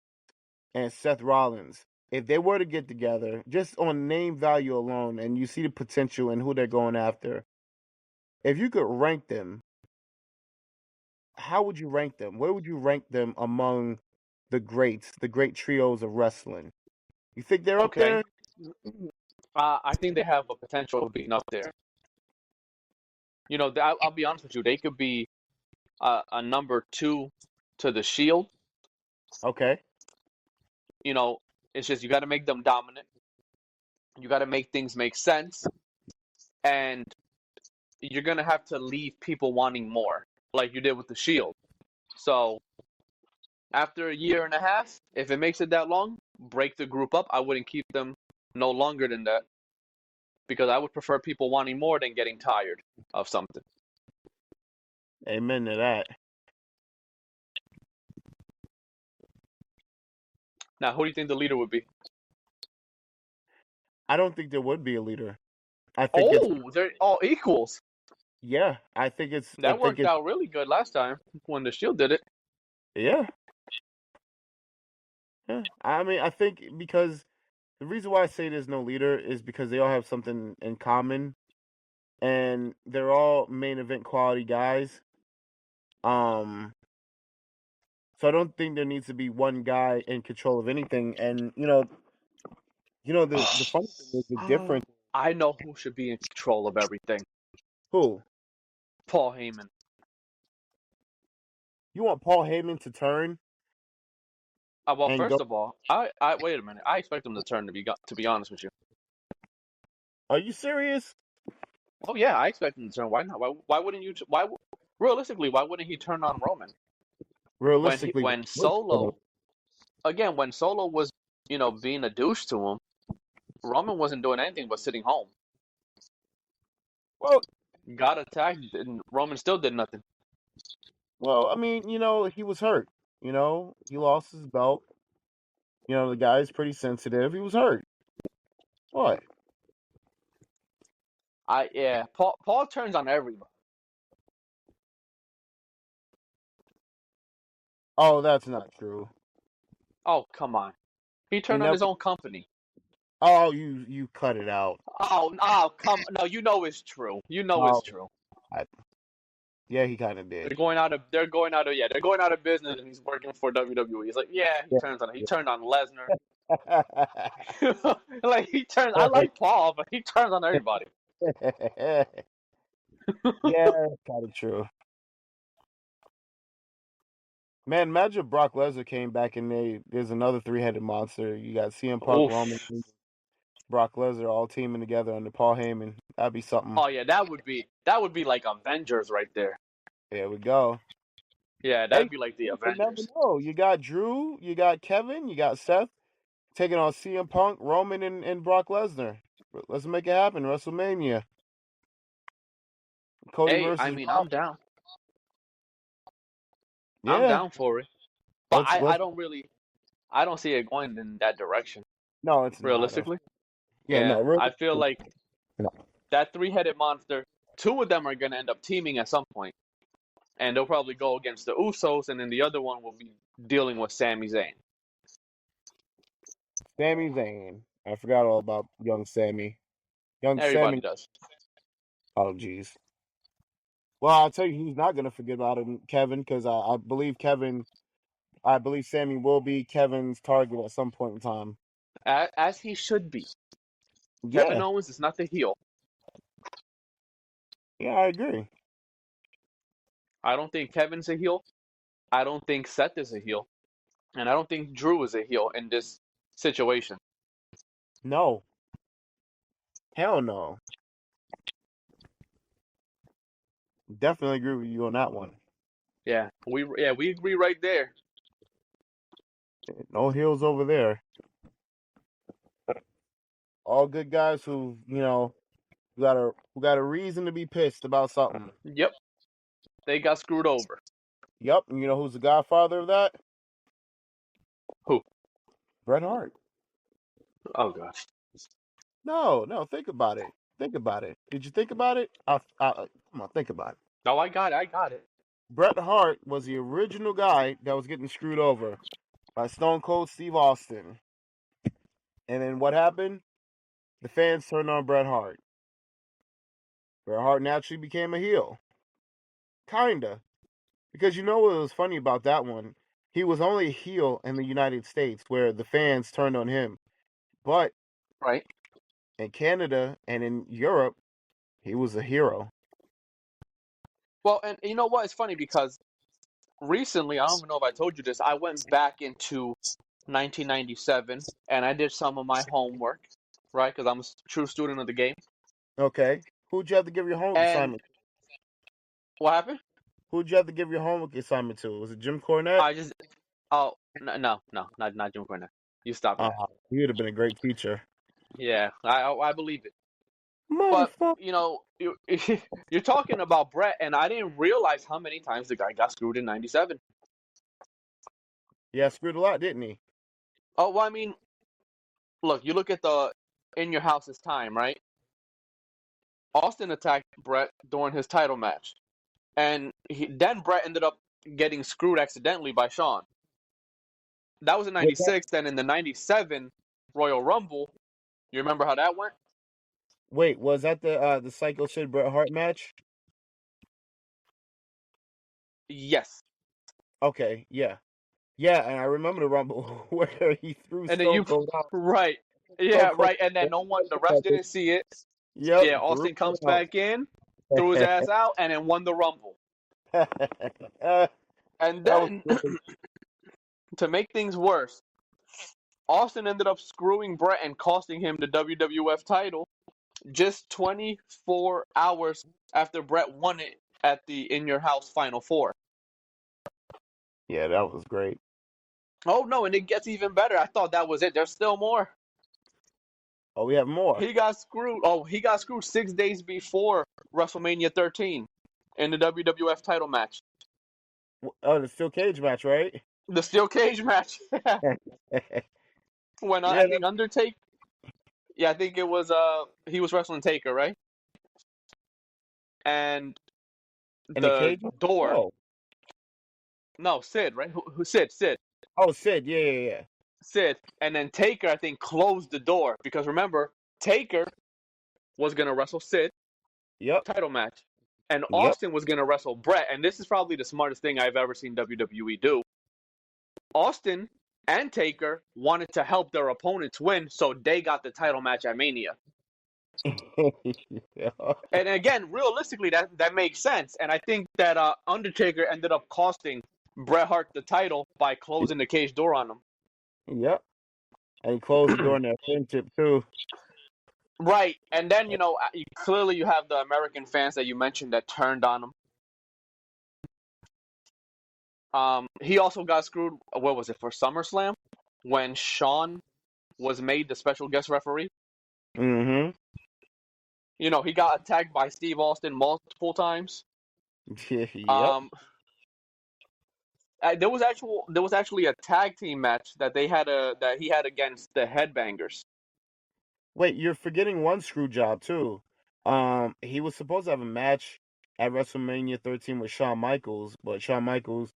[SPEAKER 1] and Seth Rollins, if they were to get together, just on name value alone, and you see the potential in who they're going after, if you could rank them, how would you rank them? Where would you rank them among the greats, the great trios of wrestling? You think they're up
[SPEAKER 2] Okay.
[SPEAKER 1] there?
[SPEAKER 2] I think they have a potential of being up there. I'll be honest with you. They could be a number 2 to the Shield.
[SPEAKER 1] Okay.
[SPEAKER 2] It's just you got to make them dominant. You got to make things make sense, and you're gonna have to leave people wanting more, like you did with the Shield. So after a year and a half, if it makes it that long, break the group up. I wouldn't keep them no longer than that because I would prefer people wanting more than getting tired of something.
[SPEAKER 1] Amen to that.
[SPEAKER 2] Now, who do you think the leader would be?
[SPEAKER 1] I don't think there would be a leader. I think
[SPEAKER 2] They're all equals.
[SPEAKER 1] yeah. I think
[SPEAKER 2] That worked out really good last time when the Shield did it.
[SPEAKER 1] yeah. Yeah. I mean, I think because the reason why I say there's no leader is because they all have something in common, and they're all main event quality guys. So I don't think there needs to be one guy in control of anything. And the funny thing is the difference.
[SPEAKER 2] I know who should be in control of everything.
[SPEAKER 1] Who?
[SPEAKER 2] Paul Heyman.
[SPEAKER 1] You want Paul Heyman to turn?
[SPEAKER 2] Well,
[SPEAKER 1] and
[SPEAKER 2] first
[SPEAKER 1] go?
[SPEAKER 2] of all, I wait a minute. I expect him to turn. To be honest with you.
[SPEAKER 1] Are you serious?
[SPEAKER 2] Oh yeah, I expect him to turn. Why not? Why wouldn't you? Realistically, why wouldn't he turn on Roman?
[SPEAKER 1] Realistically,
[SPEAKER 2] When Solo was being a douche to him, Roman wasn't doing anything but sitting home.
[SPEAKER 1] Well,
[SPEAKER 2] Got attacked, and Roman still did nothing.
[SPEAKER 1] well, I mean, he was hurt. He lost his belt. The guy's pretty sensitive. He was hurt. What?
[SPEAKER 2] Paul turns on everybody.
[SPEAKER 1] Oh, that's not true.
[SPEAKER 2] Oh, come on. He turned on his own company.
[SPEAKER 1] Oh, you cut it out.
[SPEAKER 2] Oh, come. No, it's true. It's true.
[SPEAKER 1] Yeah, he kind of did.
[SPEAKER 2] They're going out of business, and he's working for WWE. He's like, he turned on Lesnar. Like I like Paul, but he turns on everybody.
[SPEAKER 1] Yeah, that's kind of true. Man, imagine if Brock Lesnar came back and there's another three-headed monster. You got CM Punk,
[SPEAKER 2] Oof.
[SPEAKER 1] Roman, Brock Lesnar all teaming together under Paul Heyman. That'd be something.
[SPEAKER 2] Oh yeah, that would be like Avengers right there.
[SPEAKER 1] There we go.
[SPEAKER 2] Yeah, that'd be like the Avengers.
[SPEAKER 1] You never know. You got Drew, you got Kevin, you got Seth taking on CM Punk, Roman, and Brock Lesnar. Let's make it happen. WrestleMania. Cody versus Brock.
[SPEAKER 2] I'm down.
[SPEAKER 1] Yeah.
[SPEAKER 2] I'm down for it. But I don't see it going in that direction.
[SPEAKER 1] No, it's
[SPEAKER 2] realistically.
[SPEAKER 1] Not. Yeah, no.
[SPEAKER 2] I feel like that three-headed monster two of them are going to end up teaming at some point, and they'll probably go against the Usos, and then the other one will be dealing with Sami Zayn.
[SPEAKER 1] Sami Zayn. I forgot all about young Sammy. Young
[SPEAKER 2] Everybody
[SPEAKER 1] Sammy.
[SPEAKER 2] does.
[SPEAKER 1] Oh, jeez. Well, I'll tell you who's not going to forget about him, Kevin, because I believe Sammy will be Kevin's target at some point in time.
[SPEAKER 2] As he should be.
[SPEAKER 1] Yeah,
[SPEAKER 2] Kevin Owens is not the heel.
[SPEAKER 1] yeah, I agree.
[SPEAKER 2] I don't think Kevin's a heel. I don't think Seth is a heel. And I don't think Drew is a heel in this situation.
[SPEAKER 1] No. Hell no. Definitely agree with you on that one.
[SPEAKER 2] Yeah, we agree right there.
[SPEAKER 1] No heels over there. All good guys who got a reason to be pissed about something.
[SPEAKER 2] Yep. They got screwed over.
[SPEAKER 1] Yep, and you know who's the godfather of that?
[SPEAKER 2] Who?
[SPEAKER 1] Bret Hart.
[SPEAKER 2] Oh gosh.
[SPEAKER 1] No, think about it. Think about it. Did you think about it? Come on, think about it.
[SPEAKER 2] No, I got it.
[SPEAKER 1] Bret Hart was the original guy that was getting screwed over by Stone Cold Steve Austin. And then what happened? The fans turned on Bret Hart. Bret Hart naturally became a heel. Kinda. Because you know what was funny about that one? He was only a heel in the United States where the fans turned on him. But
[SPEAKER 2] Right.
[SPEAKER 1] in Canada and in Europe, he was a hero.
[SPEAKER 2] Well, and you know what? It's funny because recently, I don't even know if I told you this, I went back into 1997 and I did some of my homework, right? Because I'm a true student of the game.
[SPEAKER 1] Okay. Who'd you have to give your homework
[SPEAKER 2] And
[SPEAKER 1] assignment?
[SPEAKER 2] what happened?
[SPEAKER 1] Who'd you have to give your homework assignment to? Was it Jim Cornette?
[SPEAKER 2] No, not Jim Cornette. You stop that.
[SPEAKER 1] He would have been a great teacher.
[SPEAKER 2] Yeah, I believe it. But
[SPEAKER 1] Motherfucker.
[SPEAKER 2] you know, you're talking about Bret, and I didn't realize how many times the guy got screwed in '97.
[SPEAKER 1] Yeah, screwed a lot, didn't he?
[SPEAKER 2] Oh, well, I mean, look, you look at the In Your House's time, right? Austin attacked Bret during his title match, and then Bret ended up getting screwed accidentally by Shawn. That was in '96. Then in the '97 Royal Rumble, you remember how that went?
[SPEAKER 1] Wait, was that the Psycho Sid Bret Hart match?
[SPEAKER 2] Yes.
[SPEAKER 1] Okay, yeah. Yeah, and I remember the Rumble where he threw
[SPEAKER 2] And then
[SPEAKER 1] Stone Cold out.
[SPEAKER 2] right.
[SPEAKER 1] Stone
[SPEAKER 2] Yeah,
[SPEAKER 1] Cold
[SPEAKER 2] right. And then the refs didn't see it.
[SPEAKER 1] Yep.
[SPEAKER 2] Yeah, Austin comes back in, threw his ass out, and then won the Rumble. And then, to make things worse, Austin ended up screwing Bret and costing him the WWF title just 24 hours after Bret won it at the In Your House Final Four.
[SPEAKER 1] Yeah, that was great.
[SPEAKER 2] Oh, no, and it gets even better. I thought that was it. There's still more.
[SPEAKER 1] Oh, we have more.
[SPEAKER 2] He got screwed. Oh, he got screwed 6 days before WrestleMania 13 in the WWF title match.
[SPEAKER 1] Oh, the steel cage match, right?
[SPEAKER 2] The steel cage match. When I think Undertaker. Yeah, I think it was he was wrestling Taker, right? And
[SPEAKER 1] the cage
[SPEAKER 2] door.
[SPEAKER 1] Oh.
[SPEAKER 2] No, Sid, right? Who Sid?
[SPEAKER 1] Oh, Sid. Yeah.
[SPEAKER 2] Sid, and then Taker, I think, closed the door because remember, Taker was gonna wrestle Sid.
[SPEAKER 1] Yep.
[SPEAKER 2] Title match, and Austin was gonna wrestle Bret, and this is probably the smartest thing I've ever seen WWE do. Austin and Taker wanted to help their opponents win, so they got the title match at Mania.
[SPEAKER 1] Yeah.
[SPEAKER 2] And again, realistically, that makes sense. And I think that Undertaker ended up costing Bret Hart the title by closing the cage door on him.
[SPEAKER 1] Yep. And he closed the door in that friendship too.
[SPEAKER 2] Right. And then, clearly you have the American fans that you mentioned that turned on him. He also got screwed, what was it, for SummerSlam? When Shawn was made the special guest referee.
[SPEAKER 1] Mm-hmm.
[SPEAKER 2] He got attacked by Steve Austin multiple times.
[SPEAKER 1] Yep.
[SPEAKER 2] There was actually a tag team match that he had against the Headbangers.
[SPEAKER 1] Wait, you're forgetting one screw job too. He was supposed to have a match at WrestleMania 13 with Shawn Michaels, but Shawn Michaels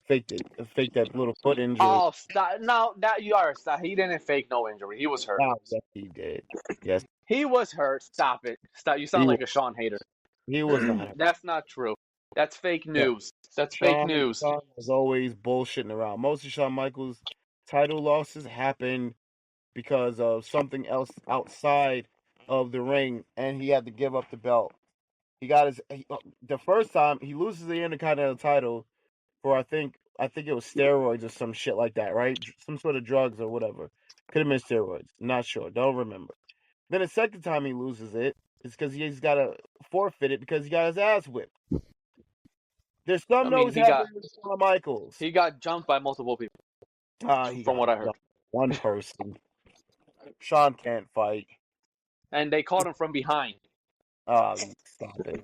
[SPEAKER 1] faked that little foot injury.
[SPEAKER 2] Oh, stop! No, that you are stop. He didn't fake no injury. He was hurt.
[SPEAKER 1] Ah, yes, he did. Yes,
[SPEAKER 2] He was hurt. Stop it. Stop. You sound
[SPEAKER 1] he
[SPEAKER 2] like a Sean hater.
[SPEAKER 1] he was not hurt.
[SPEAKER 2] That's not true. That's fake
[SPEAKER 1] Yeah,
[SPEAKER 2] news. That's fake
[SPEAKER 1] Shawn
[SPEAKER 2] news.
[SPEAKER 1] was always bullshitting around. Most of Shawn Michaels' title losses happened because of something else outside of the ring, and he had to give up the belt. He got the first time he loses the Intercontinental title for I think it was steroids or some shit like that, right? Some sort of drugs or whatever. Could have been steroids. Not sure. Don't remember. Then the second time he loses it, it's because he's got to forfeit it because he got his ass whipped. There's
[SPEAKER 2] I
[SPEAKER 1] something
[SPEAKER 2] mean,
[SPEAKER 1] always happening with Shawn Michaels.
[SPEAKER 2] he got jumped by multiple people.
[SPEAKER 1] He
[SPEAKER 2] From
[SPEAKER 1] got
[SPEAKER 2] what I heard,
[SPEAKER 1] one person. Shawn can't fight.
[SPEAKER 2] and they caught him from behind.
[SPEAKER 1] Stop it.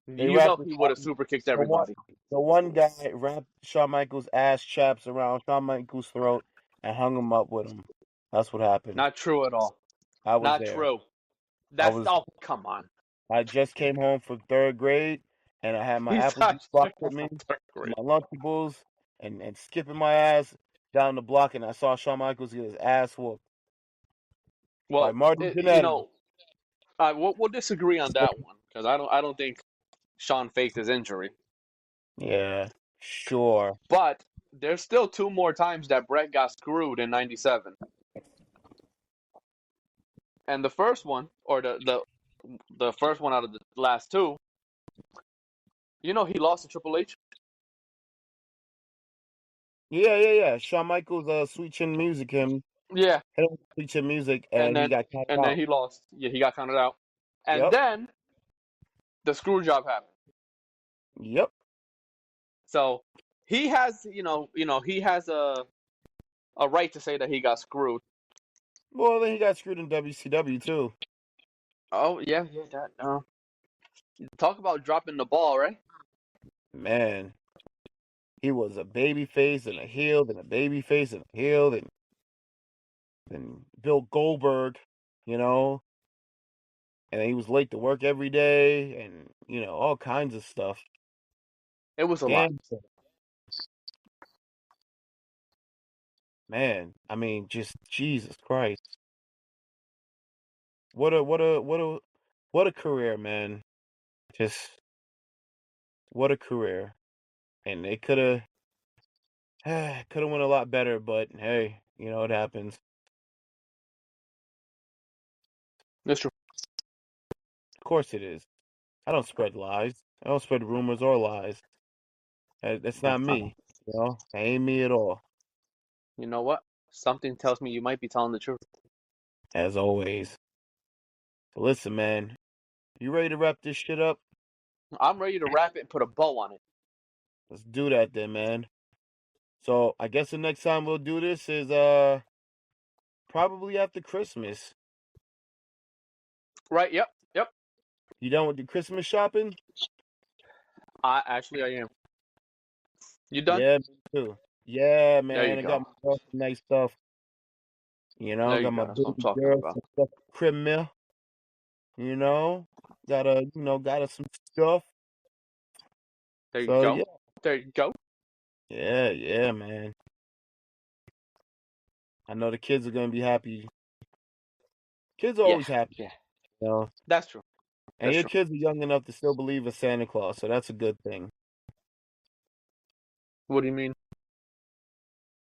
[SPEAKER 1] They
[SPEAKER 2] You know
[SPEAKER 1] wrapped
[SPEAKER 2] he would have super kicked everybody.
[SPEAKER 1] the one guy wrapped Shawn Michaels' ass chaps around Shawn Michaels' throat and hung him up with him. That's what happened.
[SPEAKER 2] Not true at all.
[SPEAKER 1] I was
[SPEAKER 2] Not
[SPEAKER 1] there.
[SPEAKER 2] true. That's oh, come on.
[SPEAKER 1] I just came home from third grade, and I had my
[SPEAKER 2] He's
[SPEAKER 1] apple juice box with me,
[SPEAKER 2] great.
[SPEAKER 1] my Lunchables, and skipping my ass down the block, and I saw Shawn Michaels get his ass whooped by
[SPEAKER 2] Well,
[SPEAKER 1] Martin
[SPEAKER 2] you
[SPEAKER 1] Jannetty.
[SPEAKER 2] know, we'll disagree on that one because I don't think Sean faked his injury.
[SPEAKER 1] Yeah, sure.
[SPEAKER 2] But there's still two more times that Bret got screwed in '97, and the first one, or the first one out of the last two, you know, he lost to Triple H.
[SPEAKER 1] Yeah. Shawn Michaels, Sweet Chin Music,
[SPEAKER 2] Yeah,
[SPEAKER 1] Sweet Chin Music,
[SPEAKER 2] and
[SPEAKER 1] and he got counted out.
[SPEAKER 2] then he lost. Yeah, he got counted out, and
[SPEAKER 1] Yep.
[SPEAKER 2] then the screw job happened.
[SPEAKER 1] Yep.
[SPEAKER 2] So he has, he has a right to say that he got screwed.
[SPEAKER 1] Well, then he got screwed in WCW too.
[SPEAKER 2] Oh yeah, that. Talk about dropping the ball, right?
[SPEAKER 1] Man, he was a baby face and a heel, and a baby face and a heel, and Bill Goldberg, and he was late to work every day, and all kinds of stuff.
[SPEAKER 2] It was a lot.
[SPEAKER 1] Man, I mean, just Jesus Christ. What a career, man. Just what a career. And it could have went a lot better, but hey, it happens.
[SPEAKER 2] That's true.
[SPEAKER 1] Of course it is. I don't spread lies. I don't spread rumors or lies. That's not me. That ain't me at all.
[SPEAKER 2] You know what? Something tells me you might be telling the truth.
[SPEAKER 1] As always. So listen, man. You ready to wrap this shit up?
[SPEAKER 2] I'm ready to wrap it and put a bow on it.
[SPEAKER 1] Let's do that then, man. So I guess the next time we'll do this is probably after Christmas.
[SPEAKER 2] Right? Yep.
[SPEAKER 1] You done with the Christmas shopping?
[SPEAKER 2] I am. You done?
[SPEAKER 1] Yeah, me too. Yeah, man.
[SPEAKER 2] There you
[SPEAKER 1] I
[SPEAKER 2] go.
[SPEAKER 1] got my girl some nice stuff.
[SPEAKER 2] There
[SPEAKER 1] got
[SPEAKER 2] you
[SPEAKER 1] my
[SPEAKER 2] go. That's what I'm
[SPEAKER 1] baby
[SPEAKER 2] talking
[SPEAKER 1] girl
[SPEAKER 2] about.
[SPEAKER 1] some stuff crib meal. Got her some stuff.
[SPEAKER 2] There you
[SPEAKER 1] So
[SPEAKER 2] go.
[SPEAKER 1] yeah.
[SPEAKER 2] There you go.
[SPEAKER 1] Yeah, man. I know the kids are gonna be happy. Kids are always happy.
[SPEAKER 2] Yeah. That's true.
[SPEAKER 1] And your kids are young enough to still believe in Santa Claus, so that's a good thing.
[SPEAKER 2] What do you mean?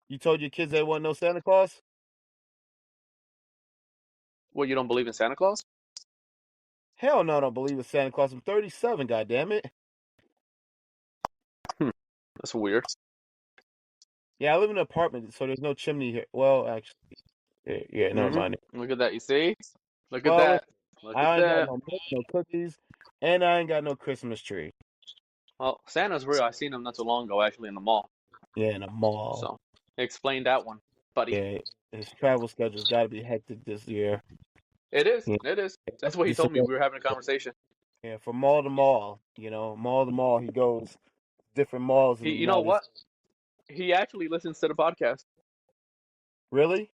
[SPEAKER 1] You told your kids they want no Santa Claus?
[SPEAKER 2] What, you don't believe in Santa Claus?
[SPEAKER 1] Hell no, I don't believe in Santa Claus. I'm 37, goddammit.
[SPEAKER 2] That's weird.
[SPEAKER 1] Yeah, I live in an apartment, so there's no chimney here. Well, actually, yeah, never mind.
[SPEAKER 2] Look at that. You see? Look at
[SPEAKER 1] Well,
[SPEAKER 2] that. Look
[SPEAKER 1] I
[SPEAKER 2] at
[SPEAKER 1] ain't
[SPEAKER 2] that.
[SPEAKER 1] got no milk, no cookies, and I ain't got no Christmas tree.
[SPEAKER 2] Well, Santa's real. I seen him not too long ago, actually, in the mall.
[SPEAKER 1] Yeah, in a mall.
[SPEAKER 2] So, explain that one, buddy.
[SPEAKER 1] Yeah, his travel schedule's got to be hectic this year.
[SPEAKER 2] It is.
[SPEAKER 1] Yeah.
[SPEAKER 2] It is. That's what he told me. We were having a conversation.
[SPEAKER 1] Yeah, from mall to mall, mall to mall, he goes different malls.
[SPEAKER 2] You know what? He actually listens to the podcast.
[SPEAKER 1] Really?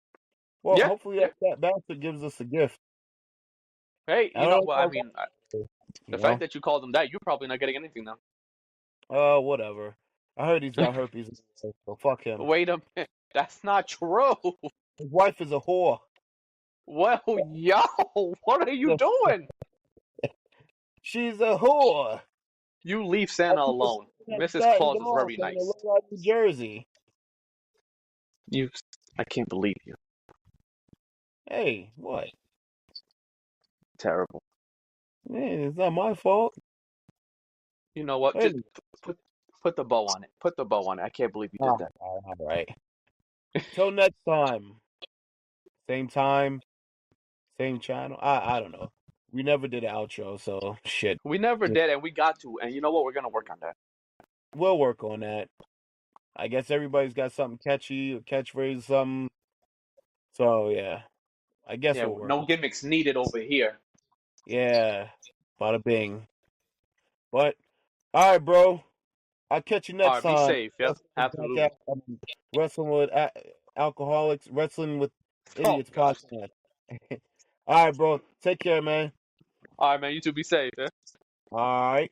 [SPEAKER 1] Well,
[SPEAKER 2] Yeah,
[SPEAKER 1] hopefully that bastard gives us a gift.
[SPEAKER 2] Hey, you know what? I mean, The fact that you called him that, you're probably not getting anything now.
[SPEAKER 1] Whatever. I heard he's got herpes, so fuck him.
[SPEAKER 2] Wait a minute. That's not true.
[SPEAKER 1] His wife is a whore.
[SPEAKER 2] Well, yo, what are you doing?
[SPEAKER 1] She's a whore.
[SPEAKER 2] You leave Santa alone. Mrs. Claus is very nice.
[SPEAKER 1] New Jersey.
[SPEAKER 2] I can't believe you.
[SPEAKER 1] Hey, what?
[SPEAKER 2] Terrible.
[SPEAKER 1] Man, it's not my fault.
[SPEAKER 2] You know what?
[SPEAKER 1] Hey.
[SPEAKER 2] Just put the bow on it. Put the bow on it. I can't believe you did that.
[SPEAKER 1] All right. Till next time. Same time. Same channel. I don't know. We never did an outro, so shit.
[SPEAKER 2] We never did, and we got to. And you know what? We're gonna work on that.
[SPEAKER 1] We'll work on that. I guess everybody's got something catchy, a catchphrase, something. So yeah, I guess we'll work.
[SPEAKER 2] No gimmicks needed over here.
[SPEAKER 1] Yeah, bada bing. But all right, bro. I'll catch you next time.
[SPEAKER 2] Be safe. Yeah, absolutely.
[SPEAKER 1] Wrestling with alcoholics, wrestling with idiots podcast. All right, bro. Take care, man.
[SPEAKER 2] All right, man. You two be safe. Yeah?
[SPEAKER 1] All right.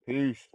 [SPEAKER 1] Peace.